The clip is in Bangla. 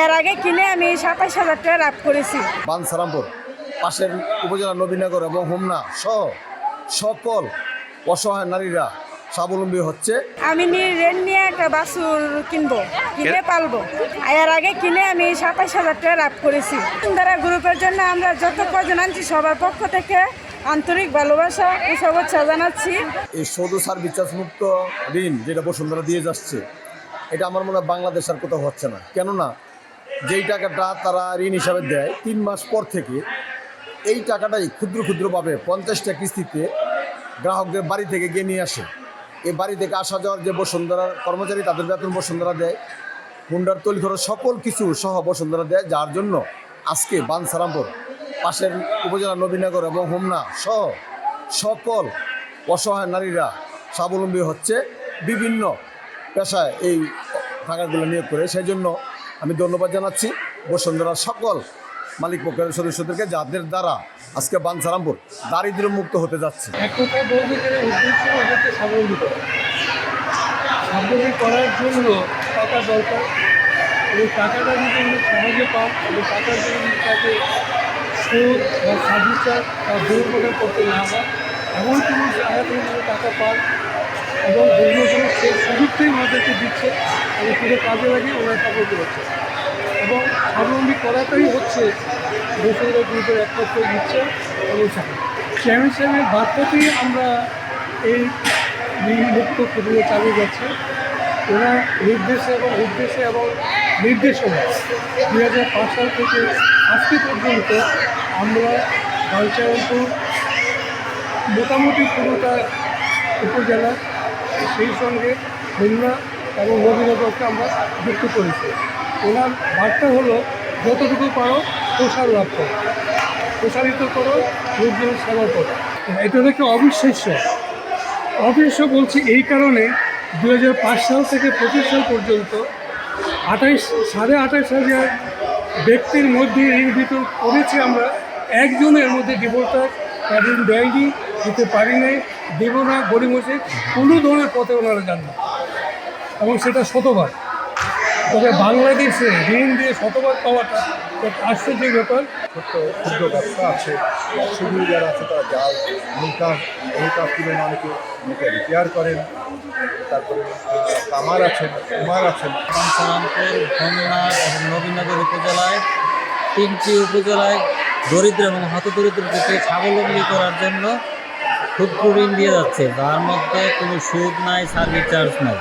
এর আগে কিনে আমি ২৭,০০০ টাকা লাভ করেছি। বাঞ্ছারামপুর পাশের উপজেলা নবীনগর এবং হোমনা সহ সকল অসহায় নারীরা স্বাবলম্বী হচ্ছে। আমি রেন্ট নিয়ে একটা বাছুর কিনবো, কিনে পালবো। এর আগে কিনে আমি ২৭,০০০ টাকা লাভ করেছি। বসুন্ধরা গ্রুপের জন্য আমরা যত কজন আনছি সবার পক্ষ থেকে আন্তরিক ভালোবাসা ও শুভেচ্ছা জানাচ্ছি। এই সৌদি সার্ভিস মুক্ত ঋণ যেটা বসুন্ধরা দিয়ে যাচ্ছে, এটা আমার মনে হয় বাংলাদেশ আর কোথাও হচ্ছে না। কেননা যেই টাকাটা তারা ঋণ হিসাবে দেয় ৩ মাস পর থেকে এই টাকাটাই ক্ষুদ্র ক্ষুদ্রভাবে 50টা কিস্তিতে গ্রাহকদের বাড়ি থেকে গিয়ে নিয়ে আসে। এই বাড়ি থেকে আসা যাওয়ার যে বসুন্ধরার কর্মচারী তাদের বেতন বসুন্ধরা দেয়, হুন্ডার তৈরি করার সকল কিছু সহ বসুন্ধরা দেয়, যার জন্য আজকে বাঞ্ছারামপুর পাশের উপজেলা নবীনগর এবং হোমনা সহ সকল অসহায় নারীরা স্বাবলম্বী হচ্ছে বিভিন্ন পেশায় এই টাকাগুলো নিয়োগ করে। সেই জন্য আমি ধন্যবাদ জানাচ্ছি বসুন্ধরার সকল মালিক পক্ষের সদস্যদেরকে, যাদের দ্বারা আজকে বাঞ্ছারামপুর দারিদ্র্য মুক্ত হতে যাচ্ছে। এক কথায় বলতে গেলে উদ্দেশ্য হচ্ছে স্বাবলম্বী করা। স্বাবলম্বী করার জন্য টাকা দরকার, এবং টাকাটা যদি উনি সহজে পান এবং টাকার জন্য তাকে সুদ বা সার্ভিসার বা দুর্ব্যবহার করতে না হয় এমন কোনো জায়গা থেকে যদি টাকা পান এবং বিভিন্ন সময় সেই সুযোগটাই ওনাদেরকে দিচ্ছে এবং সেটা কাজে লাগিয়ে ওনারা স্বাবলম্বী হচ্ছে। এবং স্বাবলম্বী করাটাই হচ্ছে বসুন্ধরা গ্রুপের একমাত্র ইচ্ছা এবং চাকরি। চেয়ারম্যান সাহেবের বার্তাতেই আমরা এই মুক্ত প্রক্রিয়া চালিয়ে যাচ্ছি। ওনার নির্দেশে এবং উদ্দেশ্যে এবং নির্দেশনা ২০০৫ সাল থেকে আজকে পর্যন্ত আমরা বাঞ্ছারামপুর মোটামুটি পুরোটা উপজেলা সেই সঙ্গে হোমনা এবং নবীনগরকে আমরা যুক্ত করেছি। ওনার বার্তা হলো যতটুকু পারো প্রসার লাভ করো, প্রসারিত করো, লোকজনের সেবা করো। এটা দেখে অবিশ্বাস্য বলছি এই কারণে ২০০৫ সাল থেকে ২৫ সাল পর্যন্ত ২৮,৫০০ ব্যক্তির মধ্যে ঋণ বিতরণ করেছি আমরা। একজনের মধ্যে ডিভোর্টার ঋণ দেয়নি, দিতে পারি নাই, দেব না, গরিমসে কোনো ধরনের পথে ওনারা যান না, এবং সেটা শতবার। তবে বাংলাদেশে ঋণ দিয়ে শতবার পাওয়াটা এক আশ্চর্যের ব্যাপার। ছোট্ট ক্ষুদ্র ব্যবসা আছে, শুধু যারা আছে তারা জাল নৌকা কিনে অনেকে রিপেয়ার করেন, তারপরে কামার আছেন, কুমার আছেন। বাঞ্ছারামপুর, হোমনা এবং নবীনগর উপজেলায় 3টি উপজেলায় দরিদ্র এবং হতদরিদ্রদেরকে স্বাবলম্বী করার জন্য ক্ষুদ্র ঋণ দিয়ে যাচ্ছে, যার মধ্যে কোনো সুদ নাই, সার্ভিস চার্জ নাই।